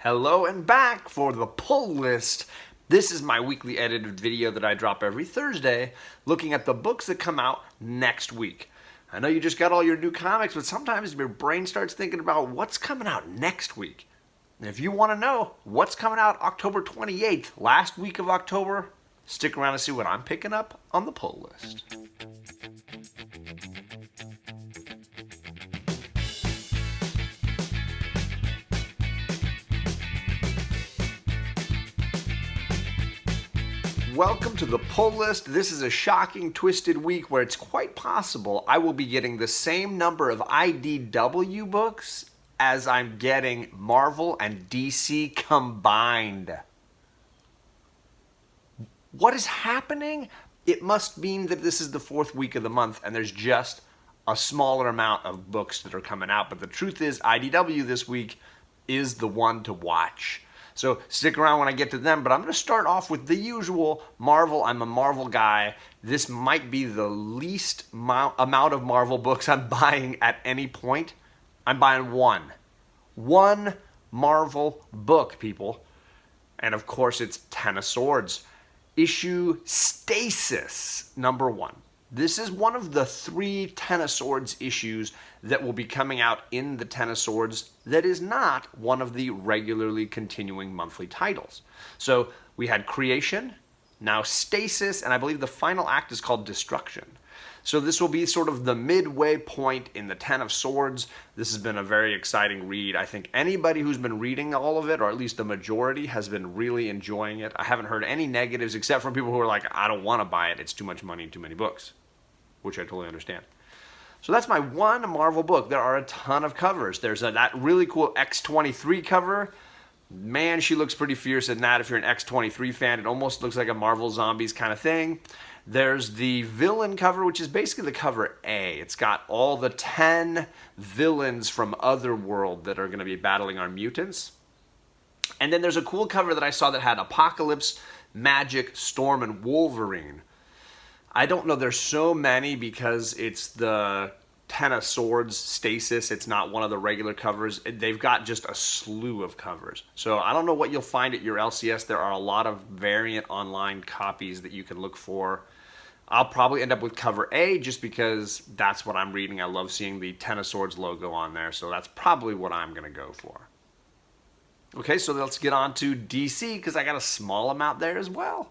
Hello and back for the pull list. This is my weekly edited video that I drop every Thursday looking at the books that come out next week. I know you just got all your new comics, but sometimes your brain starts thinking about what's coming out next week. And if you want to know what's coming out October 28th, last week of October, stick around to see what I'm picking up on the pull list. Welcome to the pull list. This is a shocking, twisted week where it's quite possible I will be getting the same number of IDW books as I'm getting Marvel and DC combined. What is happening? It must mean that this is the fourth week of the month and there's just a smaller amount of books that are coming out. But the truth is, IDW this week is the one to watch. So stick around when I get to them, but I'm going to start off with the usual Marvel. I'm a Marvel guy. This might be the least amount of Marvel books I'm buying at any point. I'm buying one Marvel book, people. And of course, it's Ten of Swords. Issue Stasis, #1. This is one of the 3 Ten of Swords issues that will be coming out in the Ten of Swords that is not one of the regularly continuing monthly titles. So we had Creation, now Stasis, and I believe the final act is called Destruction. So this will be sort of the midway point in the Ten of Swords. This has been a very exciting read. I think anybody who's been reading all of it, or at least the majority, has been really enjoying it. I haven't heard any negatives except from people who are like, I don't want to buy it. It's too much money, too many books, which I totally understand. So that's my one Marvel book. There are a ton of covers. There's that really cool X-23 cover. Man, she looks pretty fierce in that. If you're an X-23 fan, it almost looks like a Marvel Zombies kind of thing. There's the villain cover, which is basically the cover A. It's got all the 10 villains from Otherworld that are going to be battling our mutants. And then there's a cool cover that I saw that had Apocalypse, Magic, Storm, and Wolverine. I don't know, there's so many because it's the Ten of Swords Stasis. It's not one of the regular covers. They've got just a slew of covers. So I don't know what you'll find at your LCS. There are a lot of variant online copies that you can look for. I'll probably end up with cover A just because that's what I'm reading. I love seeing the Ten of Swords logo on there. So that's probably what I'm going to go for. Okay, so let's get on to DC because I got a small amount there as well.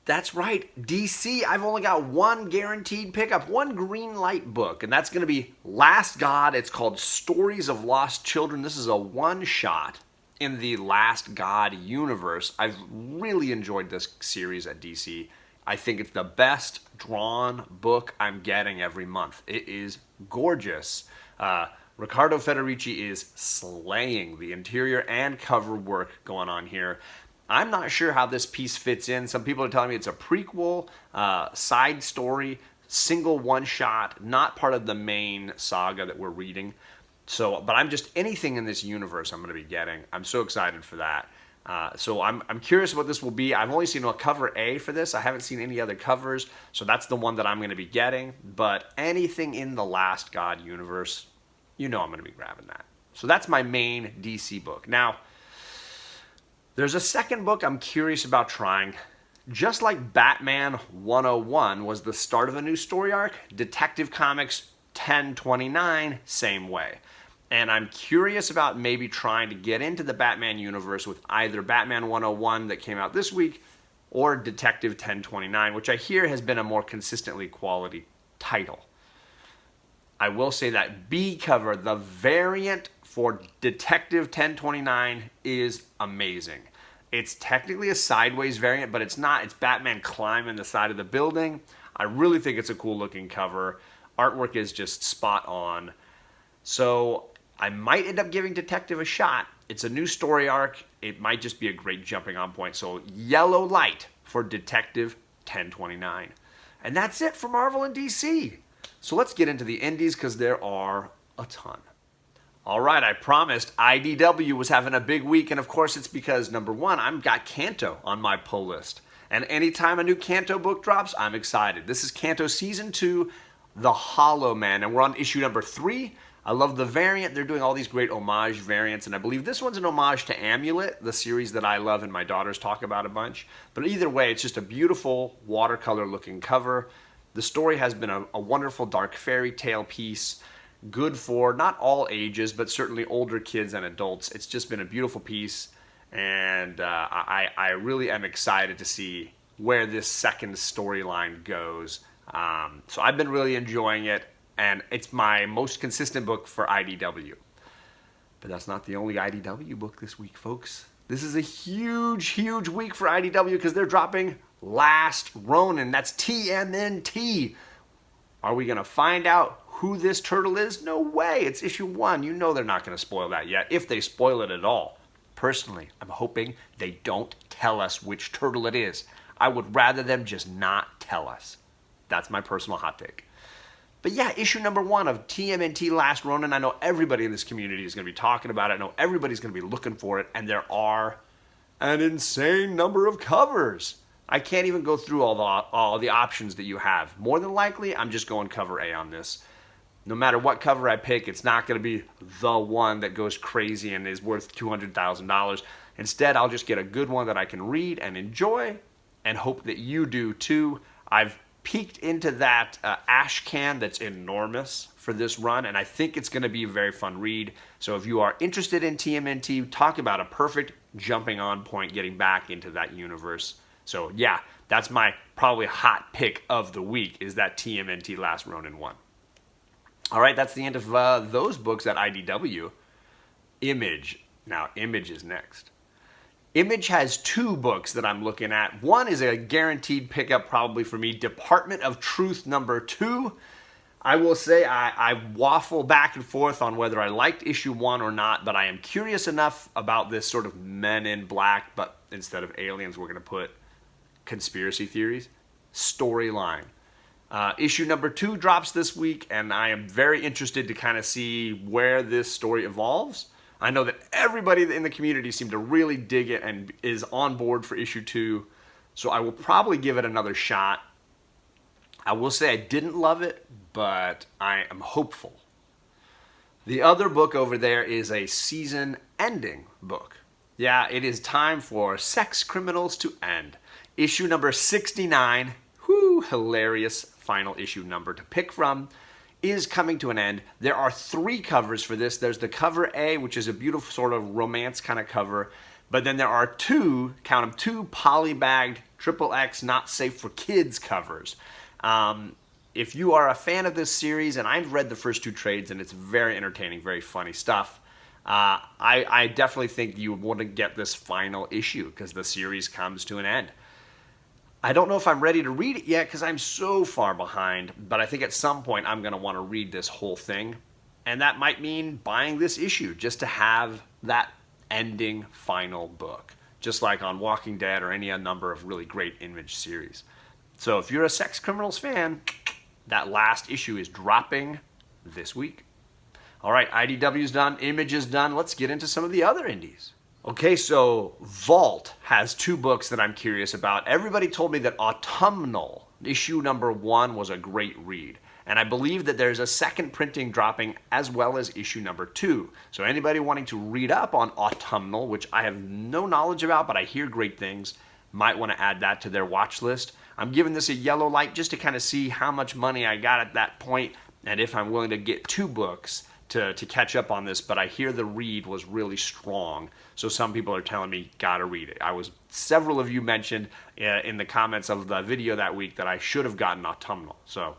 That's right, DC, I've only got one guaranteed pickup, one green light book, and that's going to be Last God. It's called Stories of Lost Children. This is a one-shot in the Last God universe. I've really enjoyed this series at DC. I think it's the best drawn book I'm getting every month. It is gorgeous. Riccardo Federici is slaying the interior and cover work going on here. I'm not sure how this piece fits in. Some people are telling me it's a prequel, side story, single one-shot, not part of the main saga that we're reading. So, but I'm just anything in this universe I'm going to be getting. I'm so excited for that. So I'm curious what this will be. I've only seen a cover A for this. I haven't seen any other covers, so that's the one that I'm going to be getting. But anything in the Last God universe, you know I'm going to be grabbing that. So that's my main DC book. Now, there's a second book I'm curious about trying. Just like Batman 101 was the start of a new story arc, Detective Comics 1029, same way. And I'm curious about maybe trying to get into the Batman universe with either Batman 101 that came out this week or Detective 1029, which I hear has been a more consistently quality title. I will say that B cover, the variant for Detective 1029, is amazing. It's technically a sideways variant, but it's not. It's Batman climbing the side of the building. I really think it's a cool looking cover. Artwork is just spot on. So I might end up giving Detective a shot. It's a new story arc. It might just be a great jumping on point. So yellow light for Detective 1029. And that's it for Marvel and DC. So let's get into the indies because there are a ton. All right, I promised IDW was having a big week, and of course it's because, #1, I've got Kanto on my pull list. And anytime a new Kanto book drops, I'm excited. This is Kanto Season 2, The Hollow Man, and we're on issue #3. I love the variant. They're doing all these great homage variants, and I believe this one's an homage to Amulet, the series that I love and my daughters talk about a bunch. But either way, it's just a beautiful watercolor-looking cover. The story has been a wonderful dark fairy tale piece, good for not all ages, but certainly older kids and adults. It's just been a beautiful piece, and I really am excited to see where this second storyline goes. So I've been really enjoying it, and it's my most consistent book for IDW. But that's not the only IDW book this week, folks. This is a huge, huge week for IDW because they're dropping Last Ronin. That's TMNT. Are we going to find out who this turtle is? No way. It's issue 1. You know they're not going to spoil that yet, if they spoil it at all. Personally, I'm hoping they don't tell us which turtle it is. I would rather them just not tell us. That's my personal hot take. But yeah, issue number 1 of TMNT Last Ronin. I know everybody in this community is going to be talking about it. I know everybody's going to be looking for it. And there are an insane number of covers. I can't even go through all the options that you have. More than likely, I'm just going cover A on this. No matter what cover I pick, it's not going to be the one that goes crazy and is worth $200,000. Instead, I'll just get a good one that I can read and enjoy, and hope that you do too. I've peeked into that ash can that's enormous for this run, and I think it's going to be a very fun read. So if you are interested in TMNT, talk about a perfect jumping on point getting back into that universe. So yeah, that's my probably hot pick of the week, is that TMNT Last Ronin 1. All right, that's the end of those books at IDW. Image. Now, Image is next. Image has 2 books that I'm looking at. One is a guaranteed pickup probably for me, Department of Truth number 2. I will say I waffle back and forth on whether I liked issue 1 or not, but I am curious enough about this sort of Men in Black, but instead of aliens, we're going to put conspiracy theories, storyline. Issue number 2 drops this week, and I am very interested to kind of see where this story evolves. I know that everybody in the community seemed to really dig it and is on board for issue 2, so I will probably give it another shot. I will say I didn't love it, but I am hopeful. The other book over there is a season-ending book. Yeah, it is time for Sex Criminals to End. Issue number 69, hilarious final issue number to pick from, is coming to an end. There are 3 covers for this. There's the cover A, which is a beautiful sort of romance kind of cover, but then there are 2, count them, 2 polybagged XXX not safe for kids covers. If you are a fan of this series, and I've read the first 2 trades, and it's very entertaining, very funny stuff, I definitely think you want to get this final issue because the series comes to an end. I don't know if I'm ready to read it yet because I'm so far behind, but I think at some point I'm going to want to read this whole thing, and that might mean buying this issue just to have that ending final book, just like on Walking Dead or any number of really great Image series. So if you're a Sex Criminals fan, that last issue is dropping this week. All right, IDW's done, Image is done. Let's get into some of the other indies. Okay, so Vault has 2 books that I'm curious about. Everybody told me that Autumnal, issue number 1, was a great read. And I believe that there's a second printing dropping as well as issue number 2. So anybody wanting to read up on Autumnal, which I have no knowledge about, but I hear great things, might want to add that to their watch list. I'm giving this a yellow light just to kind of see how much money I got at that point and if I'm willing to get 2 books to catch up on this, but I hear the read was really strong. So some people are telling me, gotta read it. Several of you mentioned in the comments of the video that week that I should have gotten Autumnal. So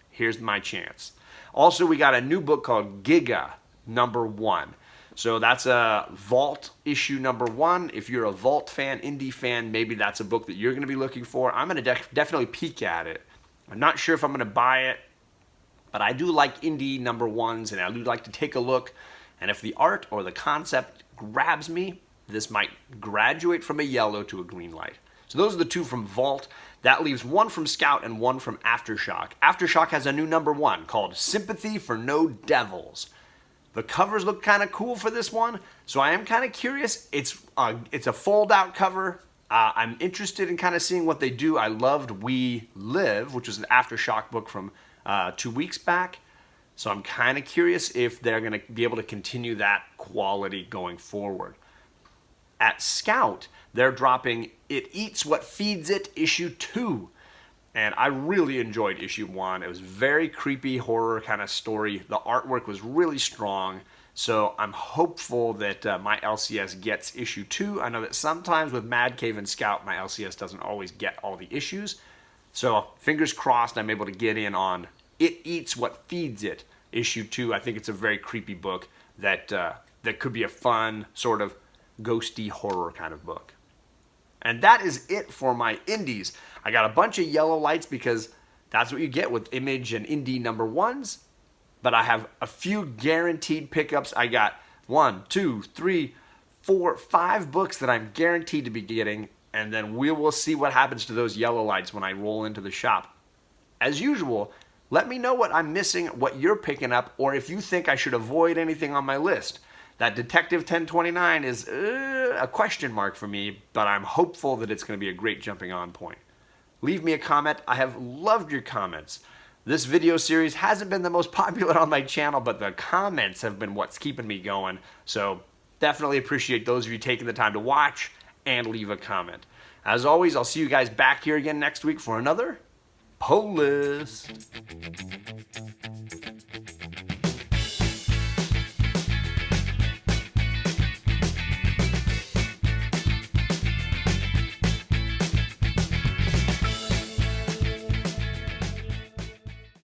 here's my chance. Also, we got a new book called Giga number 1. So that's a Vault issue number 1. If you're a Vault fan, indie fan, maybe that's a book that you're going to be looking for. I'm going to definitely peek at it. I'm not sure if I'm going to buy it, but I do like indie number 1s, and I do like to take a look. And if the art or the concept grabs me, this might graduate from a yellow to a green light. So those are the 2 from Vault. That leaves 1 from Scout and 1 from Aftershock. Aftershock has a new number 1 called Sympathy for No Devils. The covers look kind of cool for this one, so I am kind of curious. It's a fold-out cover. I'm interested in kind of seeing what they do. I loved We Live, which was an Aftershock book from 2 weeks back. So I'm kind of curious if they're going to be able to continue that quality going forward. At Scout, they're dropping It Eats What Feeds It issue 2. And I really enjoyed issue 1. It was very creepy horror kind of story. The artwork was really strong. So I'm hopeful that my LCS gets issue 2. I know that sometimes with Mad Cave and Scout, my LCS doesn't always get all the issues. So fingers crossed I'm able to get in on It Eats What Feeds It issue 2. I think it's a very creepy book that could be a fun sort of ghosty horror kind of book. And that is it for my indies. I got a bunch of yellow lights because that's what you get with Image and Indie number 1s. But I have a few guaranteed pickups. I got 1, 2, 3, 4, 5 books that I'm guaranteed to be getting. And then we will see what happens to those yellow lights when I roll into the shop. As usual, let me know what I'm missing, what you're picking up, or if you think I should avoid anything on my list. That Detective 1029 is a question mark for me, but I'm hopeful that it's going to be a great jumping on point. Leave me a comment. I have loved your comments. This video series hasn't been the most popular on my channel, but the comments have been what's keeping me going. So definitely appreciate those of you taking the time to watch and leave a comment. As always, I'll see you guys back here again next week for another Pull List.